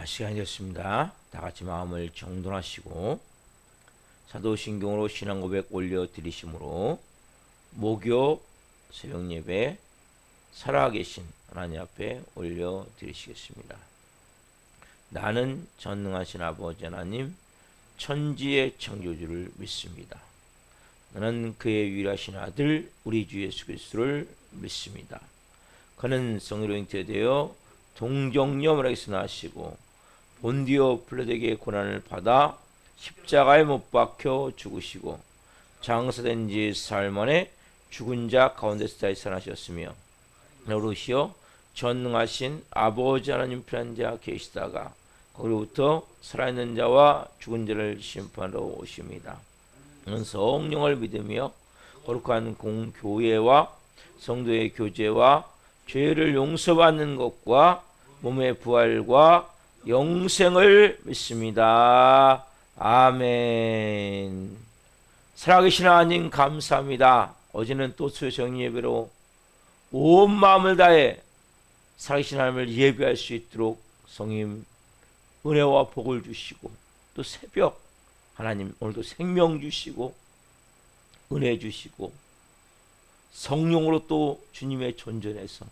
시간이 됐습니다. 다 같이 마음을 정돈하시고 사도신경으로 신앙고백 올려드리심으로 목요 새벽예배 살아계신 하나님 앞에 올려드리시겠습니다. 나는 전능하신 아버지 하나님 천지의 창조주를 믿습니다. 나는 그의 유일하신 아들 우리 주 예수 그리스도를 믿습니다. 그는 성령으로 잉태되어 동정녀에게서 나시고 본디오 빌라도에게 고난을 받아 십자가에 못 박혀 죽으시고 장사된 지 사흘 만에 죽은 자 가운데서 다시 살아나셨으며 오르시어 전능하신 아버지 하나님 편한 자 계시다가 거기로부터 살아있는 자와 죽은 자를 심판하러 오십니다. 성령을 믿으며 거룩한 공교회와 성도의 교제와 죄를 용서받는 것과 몸의 부활과 영생을 믿습니다. 아멘. 살아계신 하나님 감사합니다. 어제는 또 수요정 예배로 온 마음을 다해 살아계신 하나님을 예배할 수 있도록 성님 은혜와 복을 주시고 또 새벽 하나님 오늘도 생명 주시고 은혜 주시고 성령으로 또 주님의 존전에서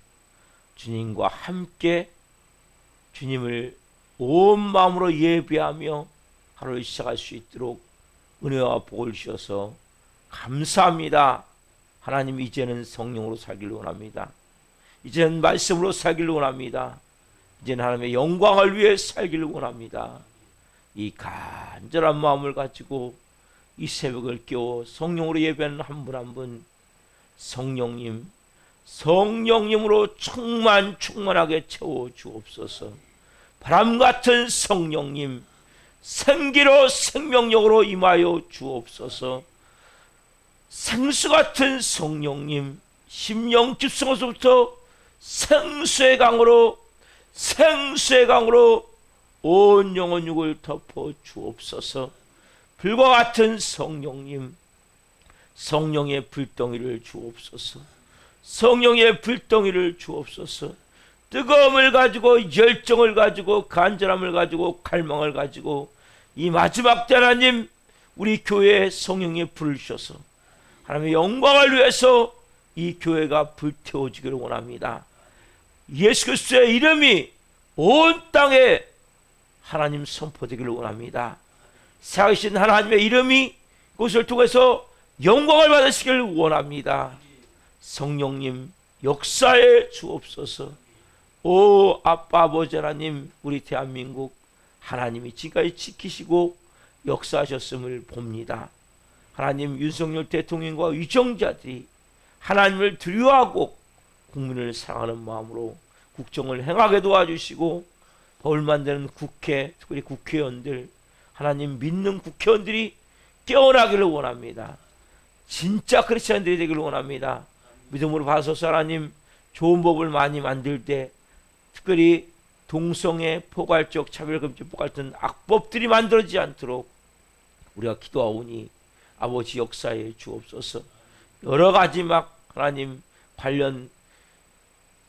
주님과 함께 주님을 온 마음으로 예배하며 하루를 시작할 수 있도록 은혜와 복을 주셔서 감사합니다. 하나님 이제는 성령으로 살기를 원합니다. 이제는 말씀으로 살기를 원합니다. 이제는 하나님의 영광을 위해 살기를 원합니다. 이 간절한 마음을 가지고 이 새벽을 깨워 성령으로 예배하는 한 분 한 분 성령님으로 충만하게 채워 주옵소서. 바람 같은 성령님 생기로 생명력으로 임하여 주옵소서. 생수 같은 성령님 심령 깊성에서부터 생수의 강으로 온 영혼 육을 덮어 주옵소서. 불과 같은 성령님 성령의 불덩이를 주옵소서. 성령의 불덩이를 주옵소서. 뜨거움을 가지고 열정을 가지고 간절함을 가지고 갈망을 가지고 이 마지막 때 하나님 우리 교회에 성령의 불을 주셔서 하나님의 영광을 위해서 이 교회가 불태워지기를 원합니다. 예수 그리스도의 이름이 온 땅에 하나님 선포되기를 원합니다. 살아계신 하나님의 이름이 그것을 통해서 영광을 받으시기를 원합니다. 성령님 역사에 주옵소서. 오 아빠 아버지 하나님 우리 대한민국 하나님이 지금까지 지키시고 역사하셨음을 봅니다. 하나님 윤석열 대통령과 위정자들이 하나님을 두려워하고 국민을 사랑하는 마음으로 국정을 행하게 도와주시고 법을 만드는 국회 특별히 국회의원들 하나님 믿는 국회의원들이 깨어나기를 원합니다. 진짜 크리스찬들이 되기를 원합니다. 믿음으로 봐서서 하나님 좋은 법을 많이 만들 때 특별히 동성애, 포괄적 차별금지법 같은 악법들이 만들어지지 않도록 우리가 기도하오니 아버지 역사에 주옵소서. 여러 가지 막 하나님 관련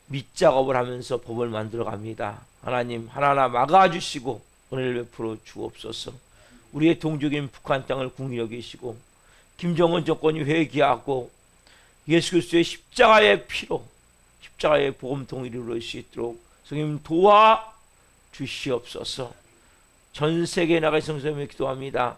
밑작업을 하면서 법을 만들어 갑니다. 하나님 하나하나 막아주시고 은혜를 베풀어 주옵소서. 우리의 동족인 북한 땅을 국리여 계시고 김정은 정권이 회개하고 예수 그리스도의 십자가의 피로 십자가의 복음통일을 이룰 수 있도록 성님 도와 주시옵소서. 전 세계에 나가 성도님을 기도합니다.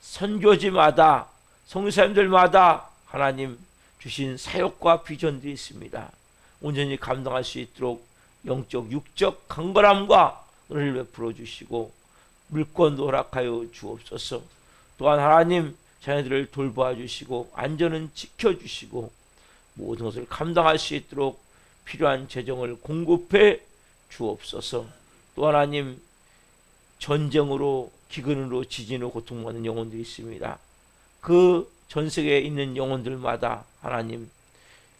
선교지마다 성도님들마다 하나님 주신 사역과 비전들이 있습니다. 온전히 감당할 수 있도록 영적 육적 강건함과 은혜를 베풀어 주시고 물권도 허락하여 주옵소서. 또한 하나님 자녀들을 돌보아 주시고 안전은 지켜주시고 모든 것을 감당할 수 있도록 필요한 재정을 공급해 주옵소서. 또 하나님 전쟁으로 기근으로 지진으로 고통받는 영혼들이 있습니다. 그 전 세계에 있는 영혼들마다 하나님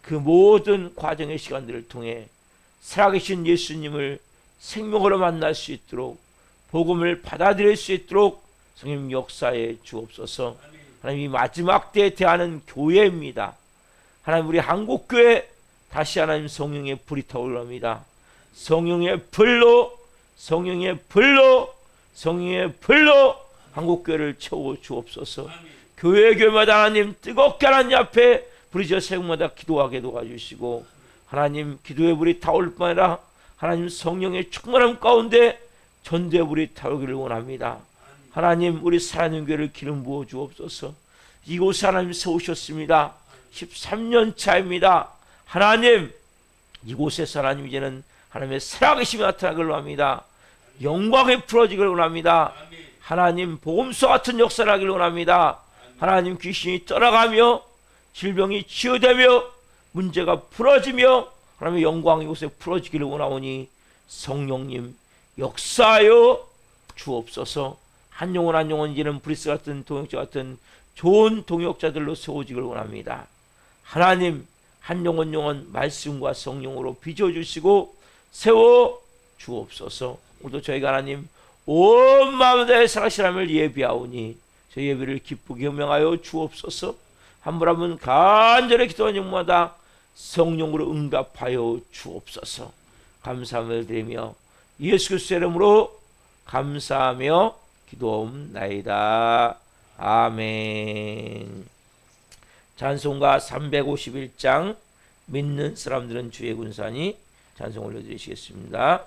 그 모든 과정의 시간들을 통해 살아계신 예수님을 생명으로 만날 수 있도록 복음을 받아들일 수 있도록 성령 역사에 주옵소서. 하나님 이 마지막 때에 대하는 교회입니다. 하나님 우리 한국교회 다시 하나님 성령의 불이 타오릅니다. 성령의 불로 성령의 불로 성령의 불로 한국교회를 채워 주옵소서. 교회마다 하나님 뜨겁게 하나님 앞에 부르짖어 새벽마다 기도하게 도와주시고, 하나님 기도의 불이 타올 뿐 아니라 하나님 성령의 충만함 가운데 전도의 불이 타오기를 원합니다. 하나님 우리 사랑하는 교회를 기름 부어 주옵소서. 이곳에 하나님 세우셨습니다. 13년 차입니다. 하나님 이곳에서 하나님 이제는 하나님의 살아계심이 나타나기를 원합니다. 영광이 풀어지기를 원합니다. 하나님 복음서 같은 역사를 하기를 원합니다. 하나님 귀신이 떠나가며 질병이 치유되며 문제가 풀어지며 하나님의 영광이 이곳에 풀어지기를 원하오니 성령님 역사하여 주옵소서. 한 영혼 한 영혼 이제는 브리스 같은 동역자 같은 좋은 동역자들로 세워지기를 원합니다. 하나님 한 영혼 영혼 말씀과 성령으로 빚어주시고 세워 주옵소서. 오늘도 저희가 하나님 온 마음을 다해 살아가시는 하나님을 예비하오니 저 예비를 기쁘게 명하여 주옵소서. 한 분 한 분 간절히 기도하는 영마다 성령으로 응답하여 주옵소서. 감사함을 드리며 예수 그리스도의 이름으로 감사하며 기도옵나이다. 아멘. 찬송가 351장 믿는 사람들은 주의 군사니 찬송 올려드리시겠습니다.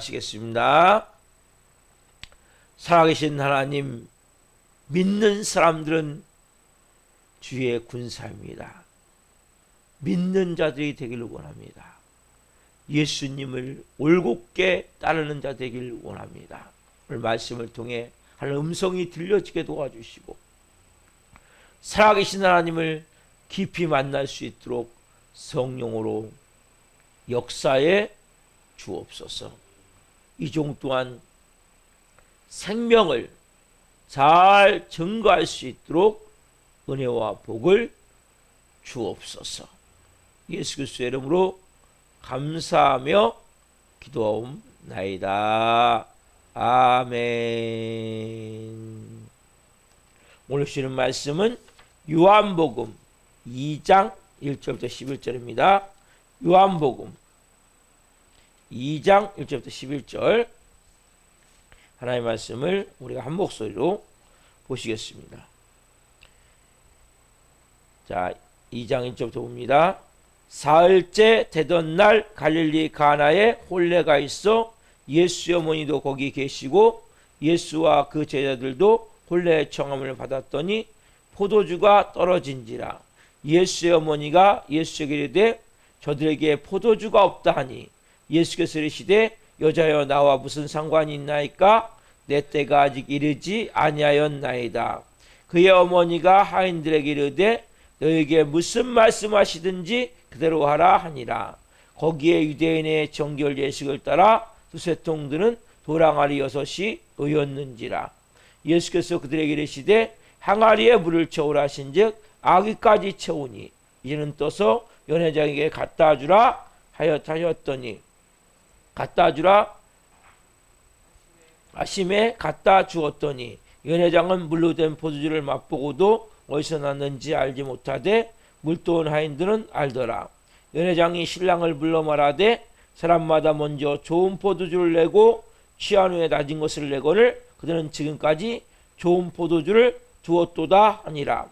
기도하시겠습니다. 살아계신 하나님, 믿는 사람들은 주의 군사입니다. 믿는 자들이 되기를 원합니다. 예수님을 올곧게 따르는 자 되기를 원합니다. 오늘 말씀을 통해 하나님 음성이 들려지게 도와주시고 살아계신 하나님을 깊이 만날 수 있도록 성령으로 역사에 주옵소서. 이 종 또한 생명을 잘 증거할 수 있도록 은혜와 복을 주옵소서. 예수 그리스도의 이름으로 감사하며 기도하옵나이다. 아멘. 오늘 주시는 말씀은 요한복음 2장 1절부터 11절입니다. 요한복음 2장 1절부터 11절 하나님의 말씀을 우리가 한 목소리로 보시겠습니다. 자, 2장 1절부터 봅니다. 사흘째 되던 날 갈릴리 가나에 혼례가 있어 예수의 어머니도 거기 계시고 예수와 그 제자들도 혼례의 청함을 받았더니 포도주가 떨어진지라. 예수의 어머니가 예수에게 이르되 저들에게 포도주가 없다 하니 예수께서 이르시되 여자여 나와 무슨 상관이 있나이까? 내 때가 아직 이르지 아니하였나이다. 그의 어머니가 하인들에게 이르되 너에게 무슨 말씀하시든지 그대로 하라 하니라. 거기에 유대인의 정결 예식을 따라 두세 통들은 도랑아리 6이 의였는지라. 예수께서 그들에게 이르시되 항아리에 물을 채우라 하신즉 아기까지 채우니 이제는 떠서 연회장에게 갖다 주라 하였더니 갖다 주라 아심에 갖다 주었더니 연회장은 물로 된 포도주를 맛보고도 어디서 났는지 알지 못하되 물도온 하인들은 알더라. 연회장이 신랑을 불러 말하되 사람마다 먼저 좋은 포도주를 내고 취한 후에 낮은 것을 내거늘 그들은 지금까지 좋은 포도주를 두었도다 하니라.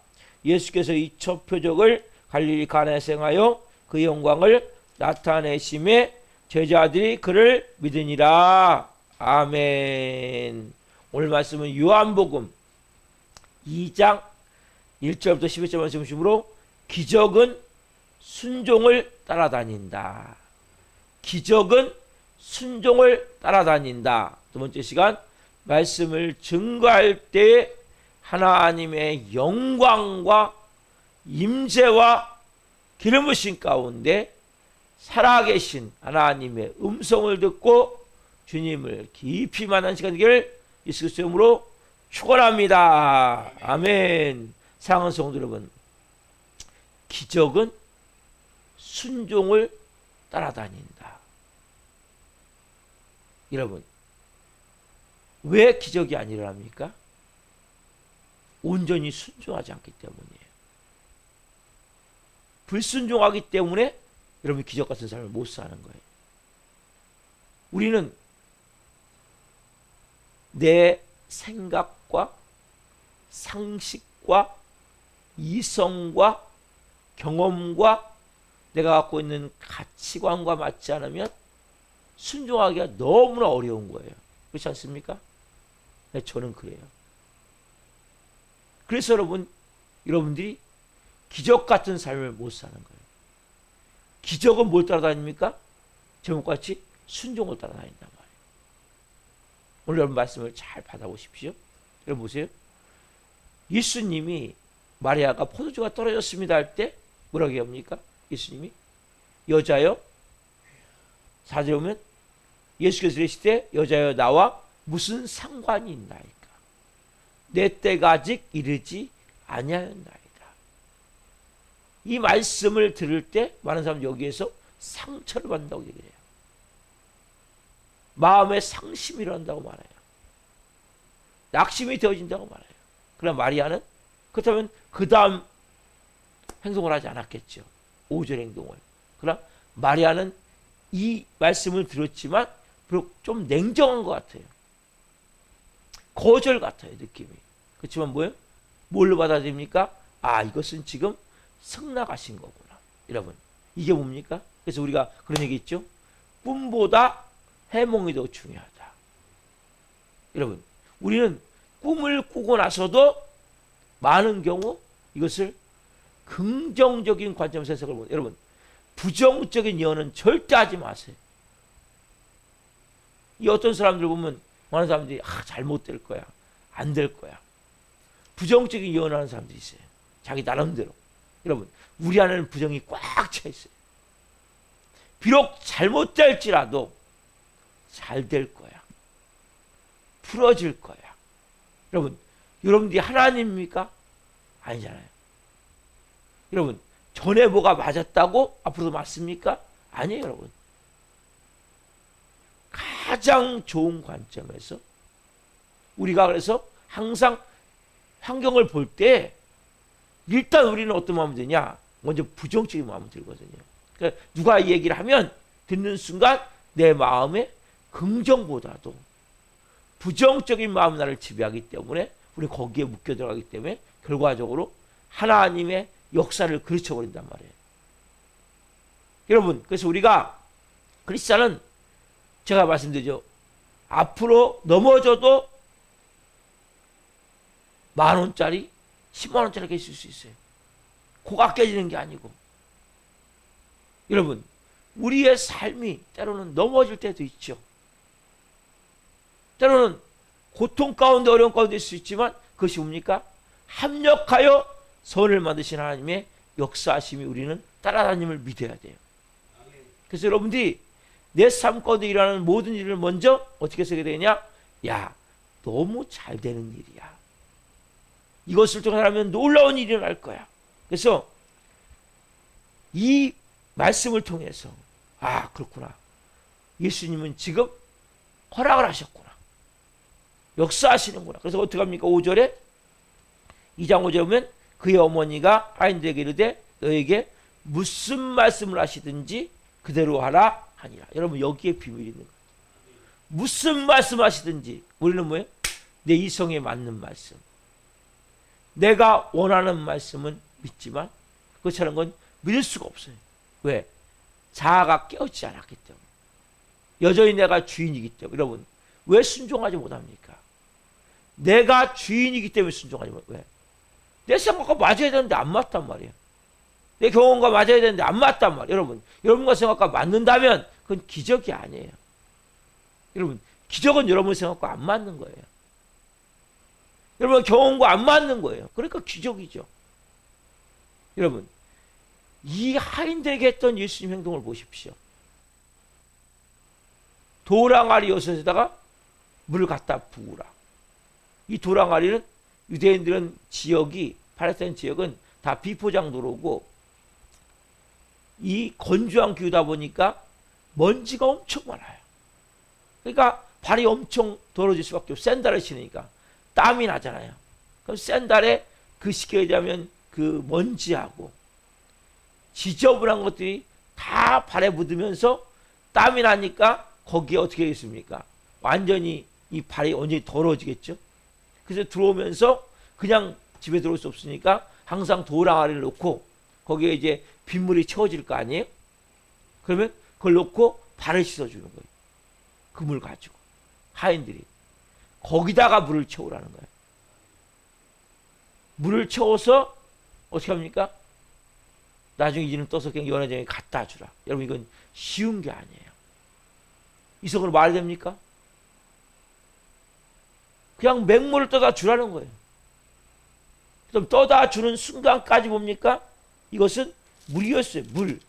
예수께서 이 첫 표적을 갈릴리 가나에서 행하여 그 영광을 나타내심에 제자들이 그를 믿으니라. 아멘. 오늘 말씀은 요한복음 2장 1절부터 11절 말씀 중심으로 기적은 순종을 따라다닌다. 기적은 순종을 따라다닌다. 두 번째 시간 말씀을 증거할 때 하나님의 영광과 임재와 기름 부으심 가운데 살아계신 하나님의 음성을 듣고 주님을 깊이 만난 시간 되기를 예수 그리스도의 이름으로 축원합니다. 아멘. 사랑하는 성도 여러분, 기적은 순종을 따라다닌다. 여러분, 왜 기적이 안 일어납니까? 온전히 순종하지 않기 때문이에요. 불순종하기 때문에 여러분 기적 같은 삶을 못 사는 거예요. 우리는 내 생각과 상식과 이성과 경험과 내가 갖고 있는 가치관과 맞지 않으면 순종하기가 너무나 어려운 거예요. 그렇지 않습니까? 네, 저는 그래요. 그래서 여러분들이 기적 같은 삶을 못 사는 거예요. 기적은 뭘 따라다닙니까? 제목같이 순종을 따라다닌단 말이에요. 오늘 여러분 말씀을 잘 받아보십시오. 여러분 보세요. 예수님이 마리아가 포도주가 떨어졌습니다 할 때 뭐라고 합니까? 예수님이 여자여 4절에 보면 예수께서 이르시되 여자여 나와 무슨 상관이 있나이까? 내 때가 아직 이르지 아니하였나이다. 이 말씀을 들을 때 많은 사람 여기에서 상처를 받는다고 얘기해요. 마음에 상심이 일어난다고 말해요. 낙심이 되어진다고 말해요. 그러나 마리아는 그렇다면 그 다음 행동을 하지 않았겠죠. 5절 행동을. 그러나 마리아는 이 말씀을 들었지만 비록 좀 냉정한 것 같아요. 거절 같아요, 느낌이. 그렇지만 뭐예요? 뭘로 받아들입니까? 아, 이것은 지금 승낙하신 거구나. 여러분, 이게 뭡니까? 그래서 우리가 그런 얘기 있죠. 꿈보다 해몽이 더 중요하다. 여러분, 우리는 꿈을 꾸고 나서도 많은 경우 이것을 긍정적인 관점에서 해석을 못. 여러분, 부정적인 예언은 절대 하지 마세요. 이 어떤 사람들 보면 많은 사람들이 잘못될 거야, 안 될 거야. 부정적인 예언하는 사람들이 있어요. 자기 나름대로. 여러분, 우리 안에는 부정이 꽉 차 있어요. 비록 잘못될지라도 잘 될 거야. 풀어질 거야. 여러분, 여러분들이 하나님입니까? 아니잖아요. 여러분, 전에 뭐가 맞았다고 앞으로도 맞습니까? 아니에요, 여러분. 가장 좋은 관점에서 우리가 그래서 항상 환경을 볼 때 일단 우리는 어떤 마음이 드냐? 먼저 부정적인 마음이 들거든요. 그러니까 누가 이 얘기를 하면 듣는 순간 내 마음에 긍정보다도 부정적인 마음이 나를 지배하기 때문에 우리 거기에 묶여 들어가기 때문에 결과적으로 하나님의 역사를 그르쳐버린단 말이에요. 여러분, 그래서 우리가 크리스찬은 제가 말씀드리죠. 앞으로 넘어져도 10,000원짜리, 100,000원짜리가 있을 수 있어요. 코가 깨지는 게 아니고. 여러분, 우리의 삶이 때로는 넘어질 때도 있죠. 때로는 고통 가운데 어려운 가운데 있을 수 있지만 그것이 뭡니까? 합력하여 선을 만드신 하나님의 역사하심이 우리는 따라다님을 믿어야 돼요. 그래서 여러분들이 내 삶 가운데 일어나는 모든 일을 먼저 어떻게 쓰게 되냐? 야, 너무 잘 되는 일이야. 이것을 통해서 놀라운 일이 일어날 거야. 그래서 이 말씀을 통해서 그렇구나. 예수님은 지금 허락을 하셨구나. 역사하시는구나. 그래서 어떻게 합니까? 5절에 2장 5절에 보면 그의 어머니가 아인들에게 이르되 너에게 무슨 말씀을 하시든지 그대로 하라 하니라. 여러분, 여기에 비밀이 있는 거예요. 무슨 말씀 하시든지 우리는 뭐예요? 내 이성에 맞는 말씀. 내가 원하는 말씀은 믿지만 그렇지 않은 건 믿을 수가 없어요. 왜? 자아가 깨어지지 않았기 때문에. 여전히 내가 주인이기 때문에. 여러분, 왜 순종하지 못합니까? 내가 주인이기 때문에 순종하지 못해요. 왜? 내 생각과 맞아야 되는데 안 맞단 말이에요. 내 경험과 맞아야 되는데 안 맞단 말이에요. 여러분, 여러분과 생각과 맞는다면 그건 기적이 아니에요. 여러분, 기적은 여러분 생각과 안 맞는 거예요. 여러분 경험과 안 맞는 거예요. 그러니까 기적이죠. 여러분, 이 하인들에게 했던 예수님 행동을 보십시오. 도랑아리 6에다가 물을 갖다 부으라. 이 도랑아리는 유대인들은 지역이 팔레스타인 지역은 다 비포장도로고 이 건조한 기후다 보니까 먼지가 엄청 많아요. 그러니까 발이 엄청 더러질 수밖에 없어요. 샌들을 신으니까 땀이 나잖아요. 그럼 샌들에 그 쉽게 얘기하면 그 먼지하고 지저분한 것들이 다 발에 묻으면서 땀이 나니까 거기에 어떻게 되겠습니까? 완전히 이 발이 완전히 더러워지겠죠. 그래서 들어오면서 그냥 집에 들어올 수 없으니까 항상 도랑아리를 놓고 거기에 이제 빗물이 채워질 거 아니에요? 그러면 그걸 놓고 발을 씻어주는 거예요. 그 물 가지고 하인들이 거기다가 물을 채우라는 거예요. 물을 채워서 어떻게 합니까? 나중에 이제는 떠서 그냥 연회장에 갖다 주라. 여러분, 이건 쉬운 게 아니에요. 이성으로 말이 됩니까? 그냥 맹물을 떠다 주라는 거예요. 그럼 떠다 주는 순간까지 뭡니까? 이것은 물이었어요. 물.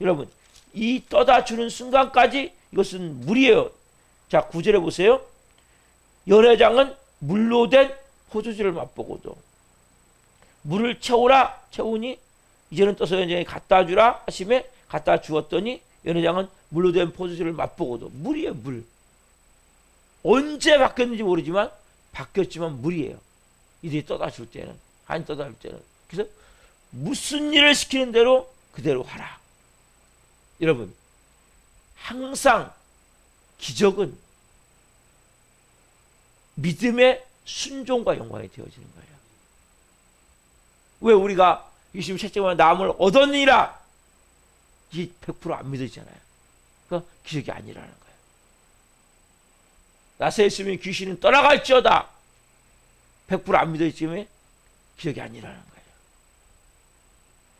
여러분, 이 떠다 주는 순간까지 이것은 물이에요. 자, 9절에 보세요. 연회장은 물로 된 포도주를 맛보고도 물을 채우라. 채우니 이제는 떠서 연회장에 갖다 주라 하심에 갖다 주었더니 연회장은 물로 된 포도주를 맛보고도 물이에요. 물. 언제 바뀌었는지 모르지만 바뀌었지만 물이에요. 이들이 떠다 줄 때는, 한 떠다 줄 때는. 그래서 무슨 일을 시키는 대로 그대로 하라. 여러분, 항상 기적은 믿음의 순종과 연관이 되어지는 거예요. 왜 우리가 예수님 채찍만 남을 얻었느니라 이 100% 안 믿어지잖아요. 그러니까 기적이 아니라는 거예요. 나서 있으면 귀신은 떠나갈지어다. 100%안 믿어지면 기적이 아니라는 거예요.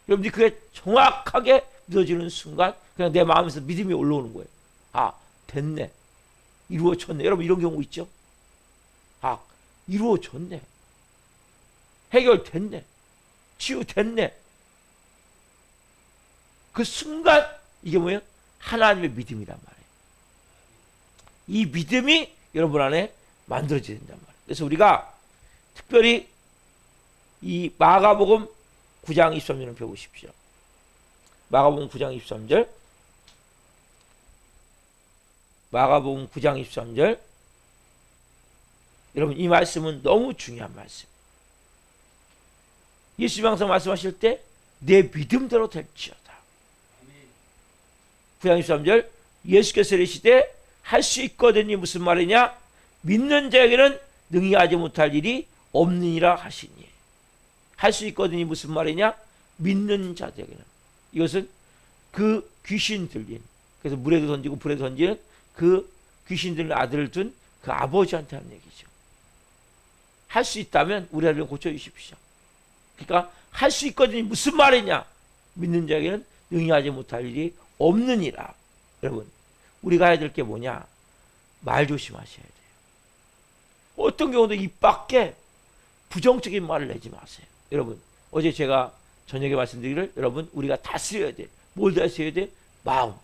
여러분들이 그게 정확하게 믿어지는 순간 그냥 내 마음에서 믿음이 올라오는 거예요. 아, 됐네. 이루어졌네. 여러분 이런 경우 있죠? 아, 이루어졌네. 해결됐네. 치유됐네. 그 순간 이게 뭐예요? 하나님의 믿음이란 말이에요. 이 믿음이 여러분 안에 만들어져야 된단 말이에요. 그래서 우리가 특별히 이 마가복음 9장 23절을 배우십시오. 마가복음 9장 23절. 마가복음 9장 23절. 여러분 이 말씀은 너무 중요한 말씀. 예수님 항상 말씀하실 때 내 믿음대로 될지어다. 9장 23절. 예수께서 이르시되 할 수 있거든요. 무슨 말이냐? 믿는 자에게는 능히 하지 못할 일이 없느니라 하시니. 할 수 있거든요. 무슨 말이냐? 믿는 자들에게는. 이것은 그 귀신 들린, 그래서 물에도 던지고 불에도 던지는 그 귀신 들린 아들을 둔 그 아버지한테 하는 얘기죠. 할 수 있다면 우리 아들을 고쳐주십시오. 그러니까 할 수 있거든요. 무슨 말이냐? 믿는 자에게는 능히 하지 못할 일이 없느니라. 여러분 우리가 해야 될 게 뭐냐? 말 조심하셔야 돼요. 어떤 경우도 입 밖에 부정적인 말을 내지 마세요. 여러분 어제 제가 저녁에 말씀드리기를 여러분 우리가 다스려야 돼. 뭘 다스려야 돼? 마음.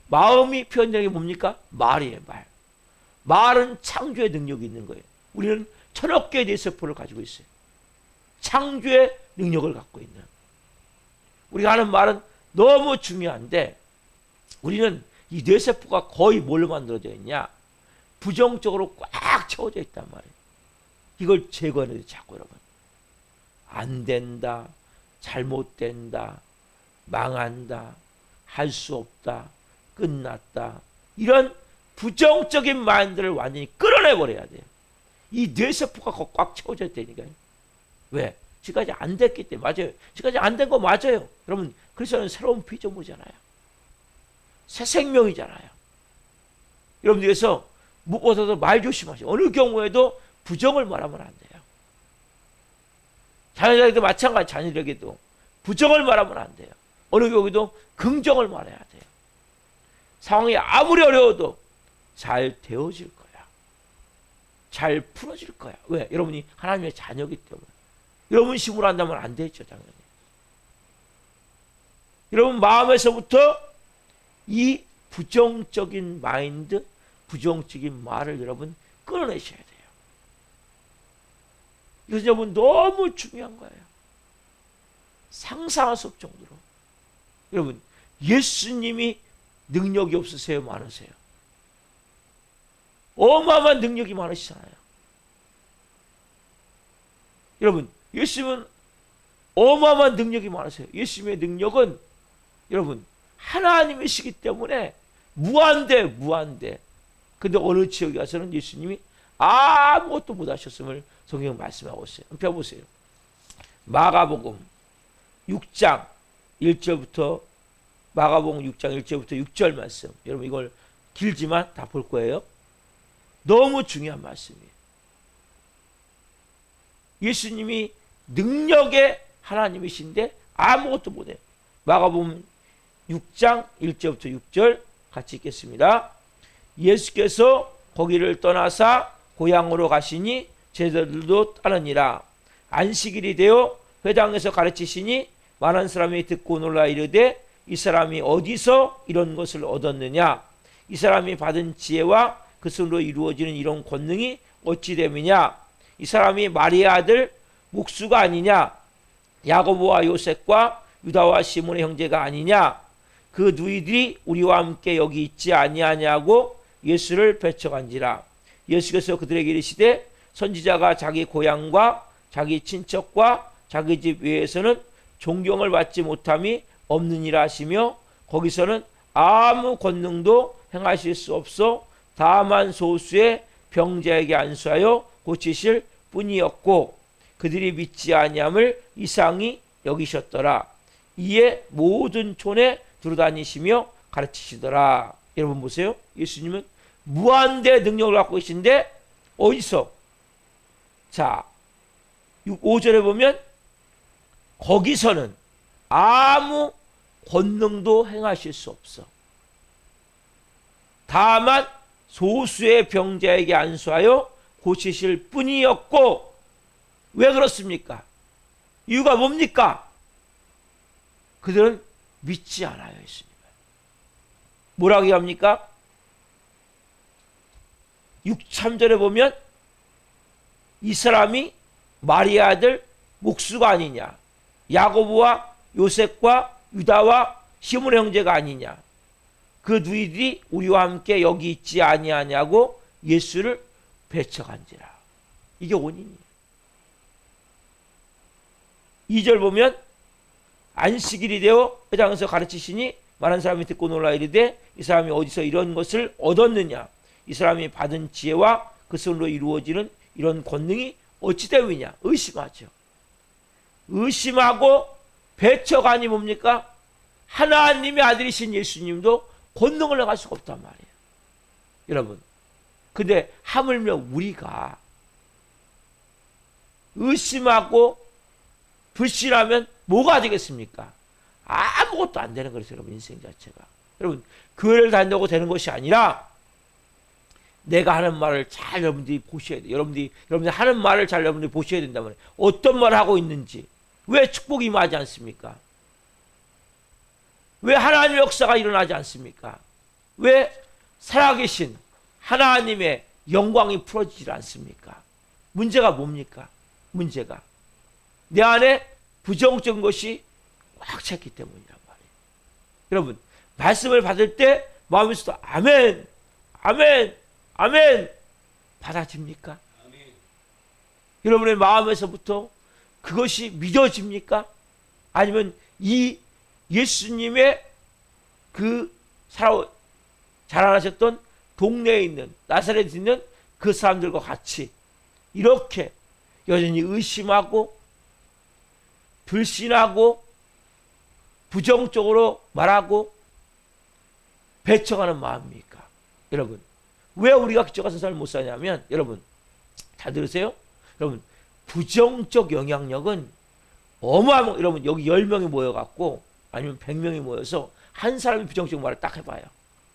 마음이 표현되는 게 뭡니까? 말이에요. 말. 말은 창조의 능력이 있는 거예요. 우리는 1000억 개의 뇌세포를 가지고 있어요. 창조의 능력을 갖고 있는. 우리가 하는 말은 너무 중요한데 우리는 이 뇌세포가 거의 뭘로 만들어져 있냐? 부정적으로 꽉 채워져 있단 말이에요. 이걸 제거해야 돼. 자꾸 여러분. 안 된다. 잘못된다. 망한다. 할 수 없다. 끝났다. 이런 부정적인 마인드를 완전히 끌어내버려야 돼요. 이 뇌세포가 꽉 채워져 있다니까요. 왜? 지금까지 안 됐기 때문에. 맞아요. 지금까지 안 된 거 맞아요. 여러분 그리스도는 새로운 피조물이잖아요. 새 생명이잖아요. 여러분들께서 무엇보다도 말 조심하세요. 어느 경우에도 부정을 말하면 안 돼요. 자녀들에게도 마찬가지. 자녀들에게도 부정을 말하면 안 돼요. 어느 경우에도 긍정을 말해야 돼요. 상황이 아무리 어려워도 잘 되어질 거야. 잘 풀어질 거야. 왜? 여러분이 하나님의 자녀이기 때문에. 여러분 힘으로 한다면 안 되죠. 당연히. 여러분 마음에서부터 이 부정적인 마인드, 부정적인 말을 여러분 끌어내셔야 돼요. 이것은 여러분 너무 중요한 거예요. 상상할 수 없을 정도로. 여러분 예수님이 능력이 없으세요? 많으세요? 어마어마한 능력이 많으시잖아요. 여러분 예수님은 어마어마한 능력이 많으세요. 예수님의 능력은 여러분 하나님이시기 때문에 무한대. 근데 어느 지역에 가서는 예수님이 아무것도 못하셨음을 성경 말씀하고 있어요. 한번 펴보세요. 마가복음 6장 1절부터 마가복음 6장 1절부터 6절 말씀. 여러분 이걸 길지만 다 볼 거예요. 너무 중요한 말씀이에요. 예수님이 능력의 하나님이신데 아무것도 못해요. 마가복음 6장 1절부터 6절 같이 읽겠습니다. 예수께서 거기를 떠나사 고향으로 가시니 제자들도 따르니라. 안식일이 되어 회당에서 가르치시니 많은 사람이 듣고 놀라 이르되 이 사람이 어디서 이런 것을 얻었느냐? 이 사람이 받은 지혜와 그 손으로 이루어지는 이런 권능이 어찌 됨이냐? 이 사람이 마리아 아들 목수가 아니냐? 야고보와 요셉과 유다와 시몬의 형제가 아니냐? 그 누이들이 우리와 함께 여기 있지 아니하냐고 예수를 배척한지라. 예수께서 그들에게 이르시되 선지자가 자기 고향과 자기 친척과 자기 집 외에서는 존경을 받지 못함이 없느니라 하시며 거기서는 아무 권능도 행하실 수 없어 다만 소수의 병자에게 안수하여 고치실 뿐이었고 그들이 믿지 아니함을 이상히 여기셨더라. 이에 모든 촌에 두루다니시며 가르치시더라. 여러분 보세요. 예수님은 무한대 능력을 갖고 계신데 어디서? 자, 5절에 보면 거기서는 아무 권능도 행하실 수 없어. 다만 소수의 병자에게 안수하여 고치실 뿐이었고, 왜 그렇습니까? 이유가 뭡니까? 그들은 믿지 않아요, 예수님을. 뭐라고 합니까? 6~3절에 보면 이 사람이 마리아 아들 목수가 아니냐, 야고보와 요셉과 유다와 시몬의 형제가 아니냐, 그 누이들이 우리와 함께 여기 있지 아니하냐고 예수를 배척한지라. 이게 원인이에요. 2절 보면 안식일이 되어 회당에서 가르치시니 많은 사람이 듣고 놀라 이르되 이 사람이 어디서 이런 것을 얻었느냐, 이 사람이 받은 지혜와 그 손으로 이루어지는 이런 권능이 어찌 되느냐. 의심하죠. 의심하고 배척하니 뭡니까? 하나님의 아들이신 예수님도 권능을 행할 수가 없단 말이에요, 여러분. 근데 하물며 우리가 의심하고 불신하면 뭐가 되겠습니까? 아무것도 안 되는 거예요, 여러분. 인생 자체가. 여러분, 교회를 다닌다고 되는 것이 아니라 내가 하는 말을 잘 여러분들이 보셔야 돼요. 여러분들이 하는 말을 잘 여러분들이 보셔야 된단 말이에요. 어떤 말을 하고 있는지. 왜 축복이 임하지 않습니까? 왜 하나님의 역사가 일어나지 않습니까? 왜 살아계신 하나님의 영광이 풀어지지 않습니까? 문제가 뭡니까? 문제가 내 안에 부정적인 것이 꽉 찼기 때문이란 말이에요. 여러분, 말씀을 받을 때 마음에서도 아멘, 아멘, 아멘 받아집니까? 아멘. 여러분의 마음에서부터 그것이 믿어집니까? 아니면 이 예수님의 그 자라나셨던 동네에 있는 나사렛에 있는 그 사람들과 같이 이렇게 여전히 의심하고 불신하고 부정적으로 말하고 배척하는 마음입니까? 여러분, 왜 우리가 기적 같은 삶을 못 사냐면, 여러분 잘 들으세요. 여러분, 부정적 영향력은 어마어마한, 여러분 여기 10명이 모여갖고 아니면 100명이 모여서 한 사람이 부정적 말을 딱 해봐요.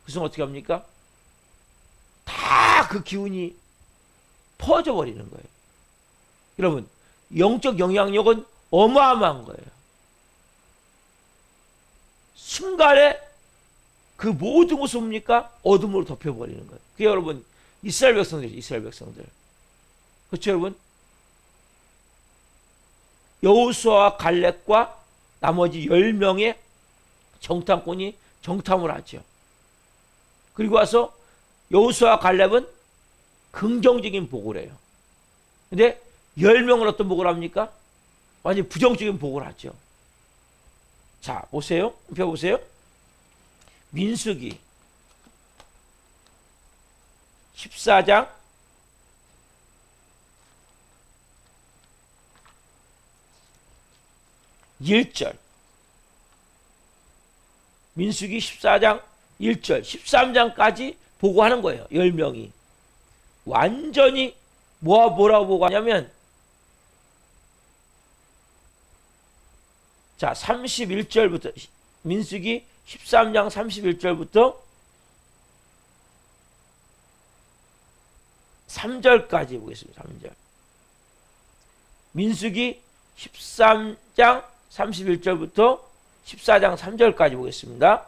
그래서 어떻게 합니까? 다 그 기운이 퍼져버리는 거예요. 여러분, 영적 영향력은 어마어마한 거예요. 순간에 그 모든 것을 뭡니까? 어둠으로 덮여버리는 거예요. 그게 여러분 이스라엘 백성들이죠. 이스라엘 백성들. 그렇죠, 여러분? 여호수아와 갈렙과 나머지 10명의 정탐꾼이 정탐을 하죠. 그리고 와서 여호수아와 갈렙은 긍정적인 보고를 해요. 근데 10명은 어떤 보고를 합니까? 완전히 부정적인 보고를 하죠. 자, 보세요. 펴보세요. 민수기 14장 1절, 민수기 14장 1절, 13장까지 보고하는 거예요. 10명이. 완전히 뭐라고 보고하냐면, 자, 31절부터, 민수기 13장 31절부터 3절까지 보겠습니다. 3절. 민수기 13장 31절부터 14장 3절까지 보겠습니다.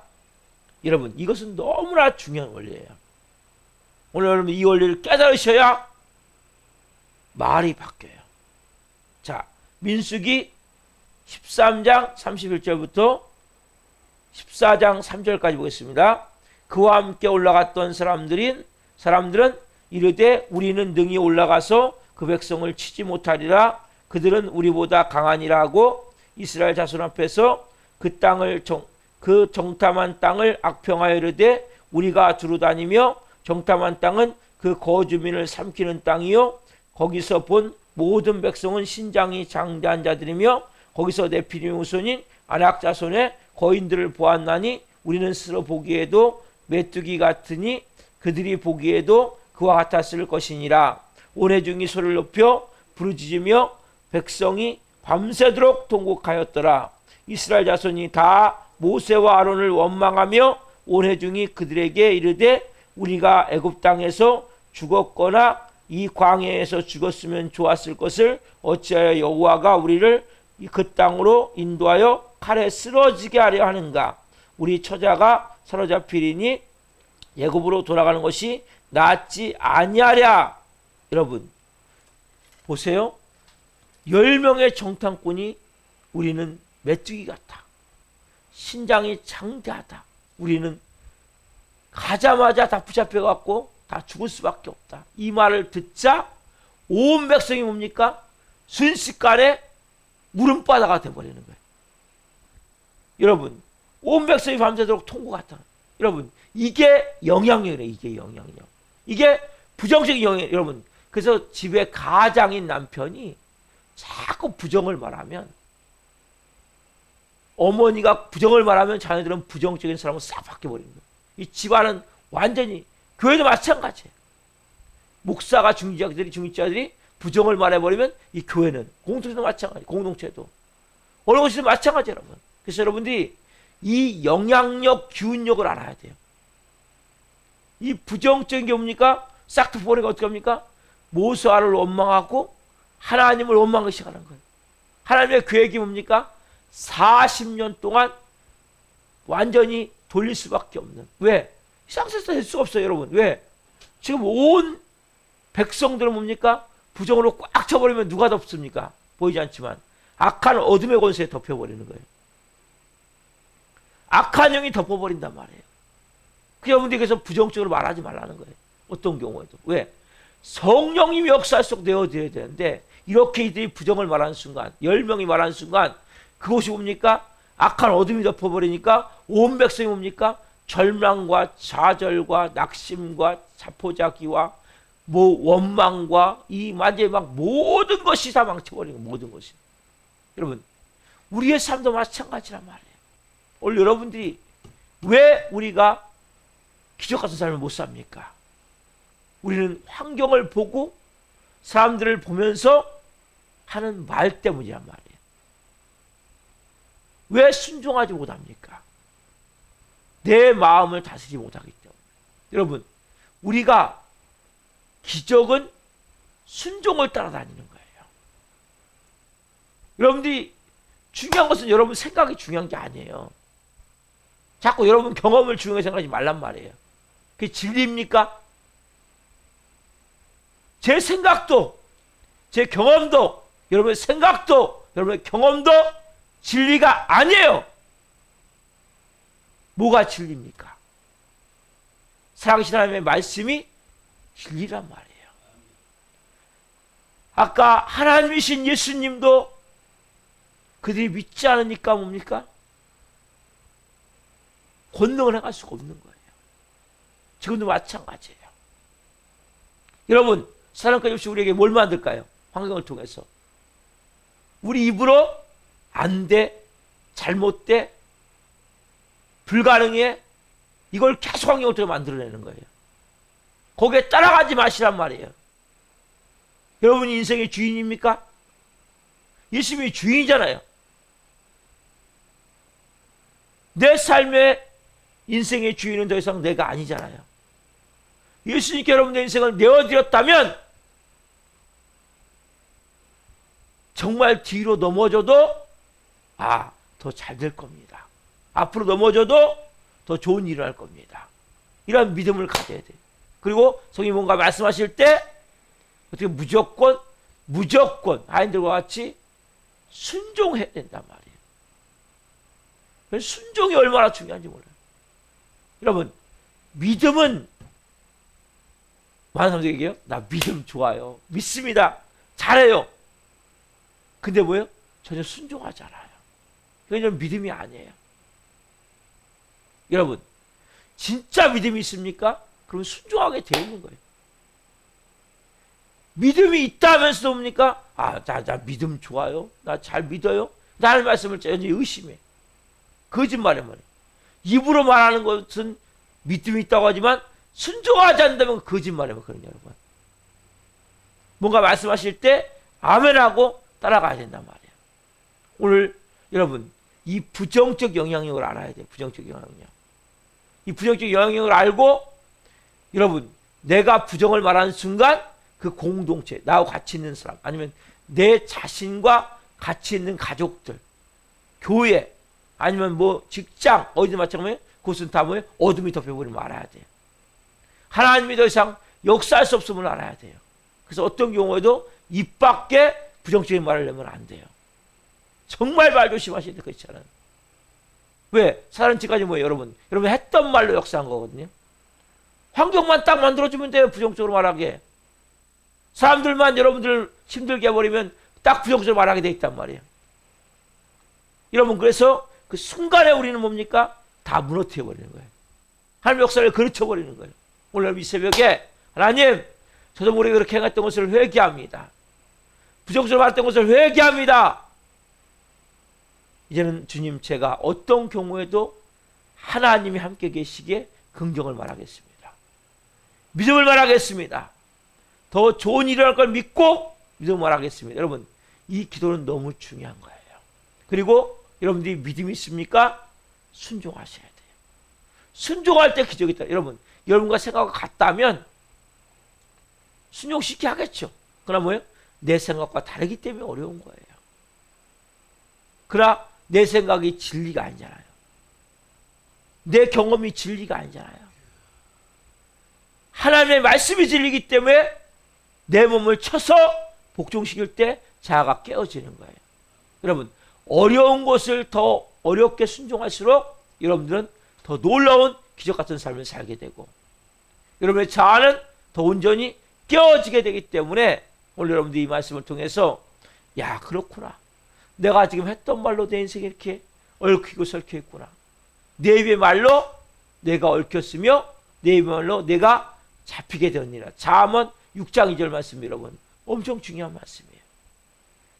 여러분, 이것은 너무나 중요한 원리예요. 오늘 여러분 이 원리를 깨달으셔야 말이 바뀌어요. 자, 민수기 13장 31절부터 14장 3절까지 보겠습니다. 그와 함께 올라갔던 사람들은 이르되 우리는 능히 올라가서 그 백성을 치지 못하리라. 그들은 우리보다 강하니라 하고 이스라엘 자손 앞에서 그 정탐한 땅을 악평하여 이르되 우리가 두루 다니며 정탐한 땅은 그 거주민을 삼키는 땅이요 거기서 본 모든 백성은 신장이 장대한 자들이며 거기서 네피림의 후손인 아낙 자손의 거인들을 보았나니 우리는 스스로 보기에도 메뚜기 같으니 그들이 보기에도 그와 같았을 것이니라. 온회중이 소리를 높여 부르짖으며 백성이 밤새도록 통곡하였더라. 이스라엘 자손이 다 모세와 아론을 원망하며 온회중이 그들에게 이르되 우리가 애굽 땅에서 죽었거나 이 광야에서 죽었으면 좋았을 것을 어찌하여 여호와가 우리를 그 땅으로 인도하여 칼에 쓰러지게 하려 하는가. 우리 처자가 사로잡히리니 애굽으로 돌아가는 것이 낫지 아니하랴. 여러분 보세요. 10명의 정탐꾼이 우리는 메뚜기 같다. 신장이 장대하다. 우리는 가자마자 다 붙잡혀갖고 다 죽을 수밖에 없다. 이 말을 듣자 온 백성이 뭡니까? 순식간에 물음바다가 돼버리는 거예요. 여러분 온 백성이 밤새도록 통곡했다. 여러분 이게 영향력이래. 이게 영향력. 이게 부정적인 영향력. 여러분 그래서 집에 가장인 남편이 자꾸 부정을 말하면, 어머니가 부정을 말하면 자녀들은 부정적인 사람을 싹 바뀌어버리는 거예요. 이 집안은 완전히, 교회도 마찬가지예요. 목사가 중직자들이 부정을 말해버리면 이 교회는, 공동체도 마찬가지, 공동체도 어느 곳이든 마찬가지예요, 여러분. 그래서 여러분들이 이 영향력, 기운력을 알아야 돼요. 이 부정적인 게 뭡니까? 싹 덮어버리니까 어떻게 합니까? 모세아를 원망하고 하나님을 원망하기 시작하는 거예요. 하나님의 계획이 뭡니까? 40년 동안 완전히 돌릴 수밖에 없는. 왜? 쌍세사 될 수가 없어요, 여러분. 왜? 지금 온 백성들은 뭡니까? 부정으로 꽉 쳐버리면 누가 덮습니까? 보이지 않지만 악한 어둠의 권세에 덮여버리는 거예요. 악한 영이 덮어버린단 말이에요. 그 여러분들께서 부정적으로 말하지 말라는 거예요. 어떤 경우에도. 왜? 성령님이 역사 속 내어드려야 되는데, 이렇게 이들이 부정을 말하는 순간, 10명이 말하는 순간, 그것이 뭡니까? 악한 어둠이 덮어버리니까 온 백성이 뭡니까? 절망과 좌절과 낙심과 자포자기와 원망과 이 마지막 모든 것이 다 망쳐버리는 거예요. 모든 것이. 여러분, 우리의 삶도 마찬가지란 말이에요. 오늘 여러분들이 왜 우리가 기적 같은 삶을 못 삽니까? 우리는 환경을 보고 사람들을 보면서 하는 말 때문이란 말이에요. 왜 순종하지 못합니까? 내 마음을 다스리지 못하기 때문에. 여러분, 우리가 기적은 순종을 따라다니는 거예요. 여러분들이 중요한 것은 여러분 생각이 중요한 게 아니에요. 자꾸 여러분 경험을 중요하게 생각하지 말란 말이에요. 그게 진리입니까? 제 생각도, 제 경험도, 여러분의 생각도, 여러분의 경험도 진리가 아니에요. 뭐가 진리입니까? 살아계신 하나님의 말씀이 진리란 말이에요. 아까 하나님이신 예수님도 그들이 믿지 않으니까 뭡니까? 권능을 행할 수가 없는 거예요. 지금도 마찬가지예요. 여러분, 사람까지 없이 우리에게 뭘 만들까요? 환경을 통해서. 우리 입으로 안 돼, 잘못돼, 불가능해, 이걸 계속 환경을 통해 만들어내는 거예요. 거기에 따라가지 마시란 말이에요. 여러분이 인생의 주인입니까? 예수님이 주인이잖아요. 내 삶의 인생의 주인은 더 이상 내가 아니잖아요. 예수님께 여러분의 인생을 내어드렸다면 정말 뒤로 넘어져도 더 잘 될 겁니다. 앞으로 넘어져도 더 좋은 일을 할 겁니다. 이런 믿음을 가져야 돼요. 그리고 성령이 뭔가 말씀하실 때 어떻게 무조건 아이들과 같이 순종해야 된단 말이에요. 그래서 순종이 얼마나 중요한지 몰라요. 여러분, 믿음은 많은 사람들이 얘기해요. 나 믿음 좋아요. 믿습니다. 잘해요. 근데 뭐예요? 전혀 순종하지 않아요. 그건 믿음이 아니에요. 여러분, 진짜 믿음이 있습니까? 그럼 순종하게 되어 있는 거예요. 믿음이 있다면서도 뭡니까? 나 믿음 좋아요. 나 잘 믿어요. 나의 말씀을 전혀 의심해. 거짓말이란 말이에요. 입으로 말하는 것은 믿음이 있다고 하지만 순종하지 않는다면 거짓말이에요. 그런 여러분. 뭔가 말씀하실 때 아멘하고 따라가야 된단 말이에요. 오늘 여러분 이 부정적 영향력을 알아야 돼요. 부정적 영향력. 이 부정적 영향력을 알고 여러분 내가 부정을 말하는 순간 그 공동체, 나하고 같이 있는 사람, 아니면 내 자신과 같이 있는 가족들, 교회, 아니면 뭐 직장, 어디든 마찬가지면 그것은 다 뭐예요? 어둠이 덮여버리면 알아야 돼요. 하나님이 더 이상 역사할 수 없음을 알아야 돼요. 그래서 어떤 경우에도 입 밖에 부정적인 말을 내면 안 돼요. 정말 말 조심하셔야 돼요. 그렇잖아요. 왜? 사람 지금까지 뭐예요? 여러분 했던 말로 역사한 거거든요. 환경만 딱 만들어주면 돼요. 부정적으로 말하게. 사람들만 여러분들 힘들게 해버리면 딱 부정적으로 말하게 돼 있단 말이에요. 여러분 그래서 그 순간에 우리는 뭡니까? 다 무너뜨려버리는 거예요. 하나님 역사를 그르쳐버리는 거예요. 오늘 이 새벽에 하나님 저도 모르게 그렇게 행했던 것을 회개합니다. 부정적으로 말했던 것을 회개합니다. 이제는 주님 제가 어떤 경우에도 하나님이 함께 계시기에 긍정을 말하겠습니다. 믿음을 말하겠습니다. 더 좋은 일이 일어날 걸 믿고 믿음을 말하겠습니다. 여러분 이 기도는 너무 중요한 거예요. 그리고 여러분들이 믿음이 있습니까? 순종하셔야 돼요. 순종할 때 기적이 있다. 여러분 여러분과 생각과 같다면 순종시키게 하겠죠. 그러나 뭐예요? 내 생각과 다르기 때문에 어려운 거예요. 그러나 내 생각이 진리가 아니잖아요. 내 경험이 진리가 아니잖아요. 하나님의 말씀이 진리이기 때문에 내 몸을 쳐서 복종시킬 때 자아가 깨어지는 거예요. 여러분 어려운 것을 더 어렵게 순종할수록 여러분들은 더 놀라운 기적 같은 삶을 살게 되고 여러분의 자아는 더 온전히 깨어지게 되기 때문에 오늘 여러분들이 이 말씀을 통해서 야 그렇구나. 내가 지금 했던 말로 내 인생이 이렇게 얽히고 설켜 있구나. 내 입의 말로 내가 얽혔으며 내 입의 말로 내가 잡히게 되었니라. 잠언 6장 2절 말씀 여러분 엄청 중요한 말씀이에요.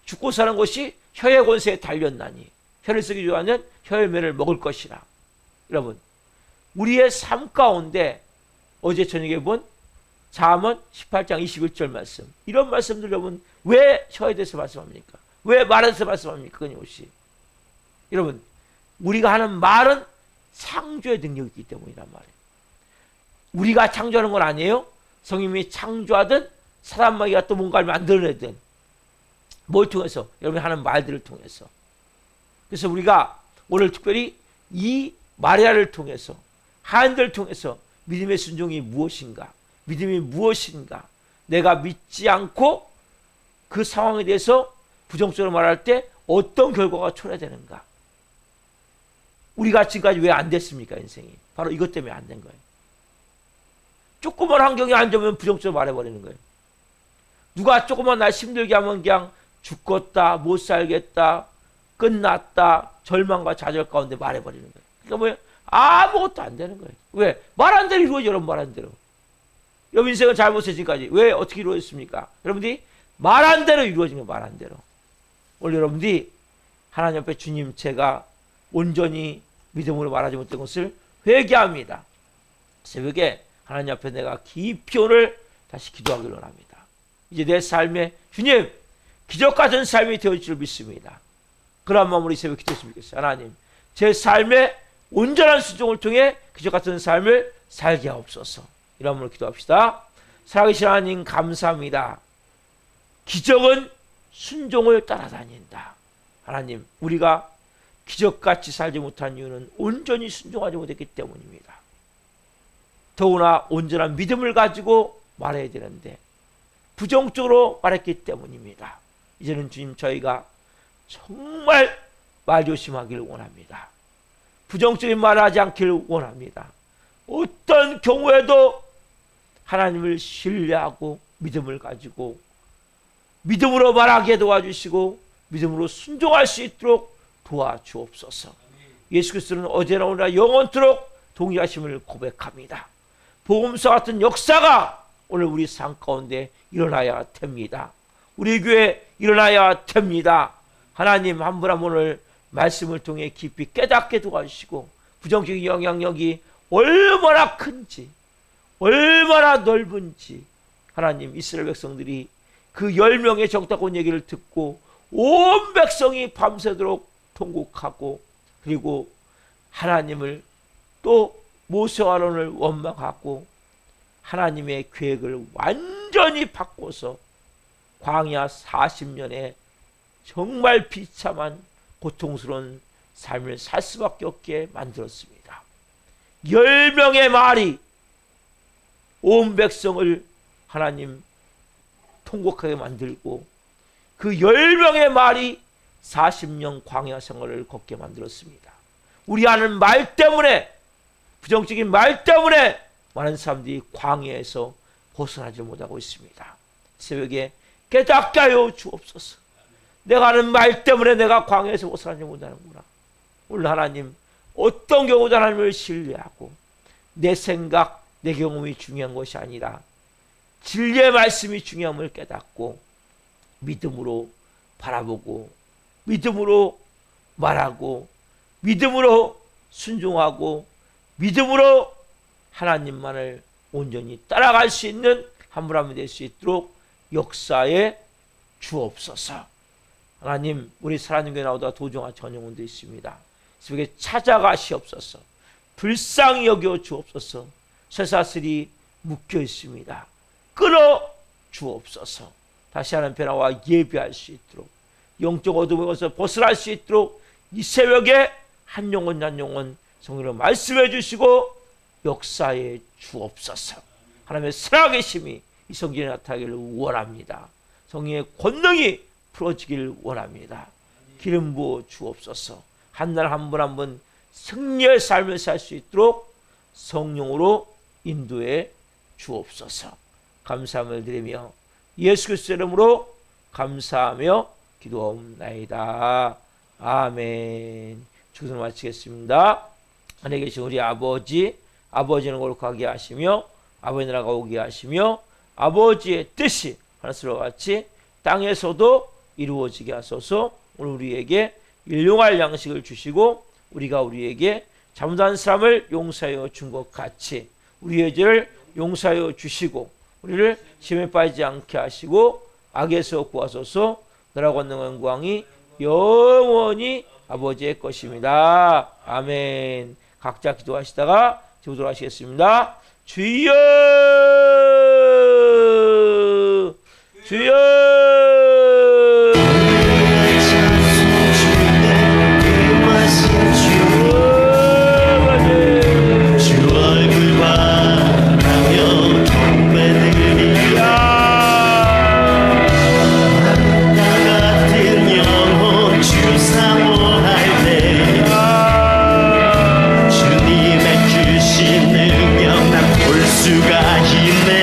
죽고 사는 것이 혀의 권세에 달렸나니 혀를 쓰기 좋아하는 혀의 매를 먹을 것이라. 여러분 우리의 삶 가운데 어제 저녁에 본 잠언 18장 21절 말씀 이런 말씀들 여러분 왜 혀에 대해서 말씀합니까? 왜 말에 대해서 말씀합니까? 끊임없이. 여러분 우리가 하는 말은 창조의 능력이 있기 때문이란 말이에요. 우리가 창조하는 건 아니에요. 성님이 창조하든 사람마귀가 또 뭔가를 만들어내든 뭘 통해서? 여러분이 하는 말들을 통해서. 그래서 우리가 오늘 특별히 이 마리아를 통해서 하나님을 통해서 믿음의 순종이 무엇인가? 믿음이 무엇인가? 내가 믿지 않고 그 상황에 대해서 부정적으로 말할 때 어떤 결과가 초래되는가? 우리가 지금까지 왜 안 됐습니까? 인생이. 바로 이것 때문에 안 된 거예요. 조그만 환경이 안 좋으면 부정적으로 말해버리는 거예요. 누가 조그만 날 힘들게 하면 그냥 죽겠다, 못 살겠다, 끝났다, 절망과 좌절 가운데 말해버리는 거예요. 그러니까 뭐예요? 아무것도 안 되는 거예요. 왜? 말 한 대로 이루어져, 여러분 말 한 대로. 여러분 인생은 잘못했어요, 지금까지. 왜? 어떻게 이루어졌습니까? 여러분들이 말 한 대로 이루어진 거예요, 말 한 대로. 오늘 여러분들이 하나님 앞에 주님 제가 온전히 믿음으로 말하지 못한 것을 회개합니다. 새벽에 하나님 앞에 내가 깊이 오늘 다시 기도하기를 원합니다. 이제 내 삶에 주님 기적 같은 삶이 되어질 줄 믿습니다. 그런 마음으로 이 새벽에 기도했으면 좋겠어요. 하나님 제 삶에 온전한 순종을 통해 기적 같은 삶을 살게 하옵소서. 이런 마음으로 기도합시다. 살아계신 하나님 감사합니다. 기적은 순종을 따라다닌다. 하나님 우리가 기적같이 살지 못한 이유는 온전히 순종하지 못했기 때문입니다. 더구나 온전한 믿음을 가지고 말해야 되는데 부정적으로 말했기 때문입니다. 이제는 주님 저희가 정말 말 조심하기를 원합니다. 부정적인 말을 하지 않기를 원합니다. 어떤 경우에도 하나님을 신뢰하고 믿음을 가지고 믿음으로 말하게 도와주시고 믿음으로 순종할 수 있도록 도와주옵소서. 예수 그리스도는 어제나 오늘나 영원토록 동일하심을 고백합니다. 복음서 같은 역사가 오늘 우리 삶 가운데 일어나야 됩니다. 우리 교회에 일어나야 됩니다. 하나님 한 분 한 분 오늘 말씀을 통해 깊이 깨닫게 도와주시고 부정적인 영향력이 얼마나 큰지 얼마나 넓은지 하나님, 이스라엘 백성들이 그 10명의 정탐꾼 얘기를 듣고 온 백성이 밤새도록 통곡하고, 그리고 하나님을 또 모세와 아론을 원망하고 하나님의 계획을 완전히 바꿔서 광야 40년에 정말 비참한 고통스러운 삶을 살 수밖에 없게 만들었습니다. 10명의 말이 온 백성을 하나님 통곡하게 만들고, 그 10명의 말이 40년 광야 생활을 걷게 만들었습니다. 우리 하는 말 때문에, 부정적인 말 때문에 많은 사람들이 광야에서 벗어나지 못하고 있습니다. 새벽에 깨닫게 하여 주옵소서. 내가 하는 말 때문에 내가 광야에서 벗어나지 못하는구나. 오늘 하나님, 어떤 경우도 하나님을 신뢰하고 내 생각, 내 경험이 중요한 것이 아니라 진리의 말씀이 중요함을 깨닫고 믿음으로 바라보고 믿음으로 말하고 믿음으로 순종하고 믿음으로 하나님만을 온전히 따라갈 수 있는 한 사람이 될 수 있도록 역사에 주옵소서. 하나님, 우리 사랑하는 교회 나오다 도종아 전영훈도 있습니다. 새벽에 찾아가시옵소서. 불쌍히 여겨 주옵소서. 쇠사슬이 묶여 있습니다. 끊어 주옵소서. 다시 하나님 변화와 예배할 수 있도록, 영적 어둠에서 벗어날 수 있도록 이 새벽에 한 영혼 한 영혼 성령으로 말씀해 주시고 역사에 주옵소서. 하나님의 살아계심이 이 성전에 나타나기를 원합니다. 성령의 권능이 풀어지기를 원합니다. 기름 부어 주옵소서. 한 날 한 분 한 분 승리의 삶을 살 수 있도록 성령으로 인도해 주옵소서. 감사함을 드리며 예수 그리스도의 이름으로 감사하며 기도하옵나이다. 아멘. 축도를 마치겠습니다. 하늘에 계신 우리 아버지, 아버지는 거룩하게 하시며 아버지 나라가 오게 하시며 아버지의 뜻이 하늘과 같이 땅에서도 이루어지게 하소서. 오늘 우리에게 일용할 양식을 주시고 우리가 우리에게 잘못한 사람을 용서하여 준 것 같이 우리의 죄를 용서하여 주시고 우리를 시험에 빠지지 않게 하시고 악에서 구하소서. 나라와 권능과 영광이 영원히 아버지의 것입니다. 아멘. 각자 기도하시다가 기도를 하시겠습니다. 주여, 주여. 수가 있네.